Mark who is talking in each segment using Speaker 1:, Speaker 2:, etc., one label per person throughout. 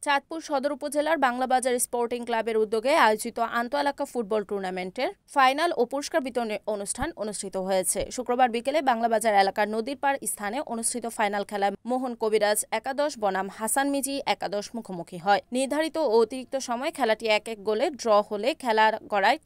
Speaker 1: চাঁদপুর সদর উপজেলার বাংলাবাজার স্পোর্টিং ক্লাবের উদ্যোগে আয়োজিত আন্তঃএলাকা ফুটবল টুর্নামেন্টের ফাইনাল ও পুরস্কার বিতরণ অনুষ্ঠান অনুষ্ঠিত হয়েছে। শুক্রবার বিকেলে বাংলাবাজার এলাকার নদীর পাড় স্থানে অনুষ্ঠিত ফাইনাল খেলায় মোহন কবিরাজ একাদশ বনাম হাসান মিজি একাদশ মুখোমুখি হয়। নির্ধারিত ও অতিরিক্ত সময় খেলাটি 1-1 গোলে ড্র হলে খেলা গড়ায়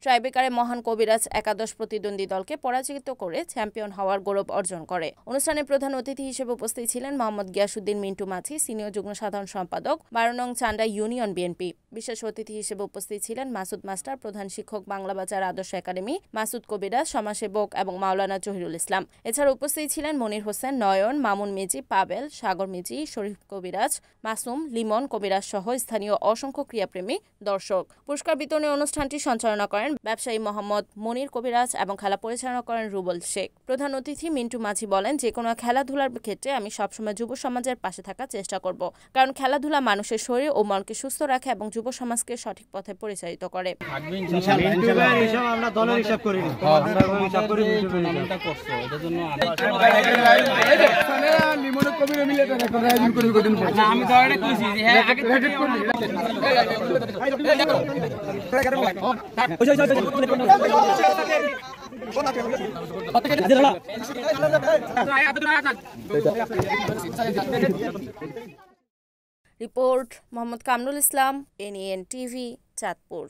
Speaker 1: ট্রাইব্রেকারে মহান কবিরাজ একাদশ প্রতিদ্বন্দ্বী দলকে পরাজিত করে চ্যাম্পিয়ন হওয়ার গৌরব অর্জন করে। অনুষ্ঠানে প্রধান অতিথি হিসেবে উপস্থিত ছিলেন মোহাম্মদ গিয়াসউদ্দিন মিন্টু মাঝি, সিনিয়র যুগ্ম সাধারণ সম্পাদক 12 নং চান্ডা ইউনিয়ন বিএনপি। বিশেষ অতিথি হিসেবে উপস্থিত ছিলেন মাসুদ মাস্টার, প্রধান শিক্ষক বাংলাবাজার আদর্শ একাডেমি, মাসুদ কবিরাজ সমাজসেবক এবং মাওলানা জহিরুল ইসলাম। এছাড়া উপস্থিত ছিলেন মনির হোসেন, নয়ন, মামুন মিজি, পাবেল, সাগর মিজি, শরীফ কবিরাজ, মাসুম, লিমন কবিরাজ সহ স্থানীয় অসংখ্য ক্রীড়াপ্রেমী দর্শক। পুরস্কার বিতরণী অনুষ্ঠানটি সঞ্চালনা করেন ব্যবসায়ী মোহাম্মদ মনির কবিরাজ এবং খেলা পরিচালনা করেন রুবল শেখ। প্রধান অতিথি মিন্টু মাঝি বলেন, যে কোনো খেলাধুলার ক্ষেত্রে আমি সবসময় যুব সমাজের পাশে থাকার চেষ্টা করব, কারণ খেলাধুলা মানুষের শরীর ও মনকে সুস্থ রাখে এবং যুব সমাজকে সঠিক পথে পরিচালিত করে। Report Mohammad Kamrul Islam, NEN TV, Chandpur.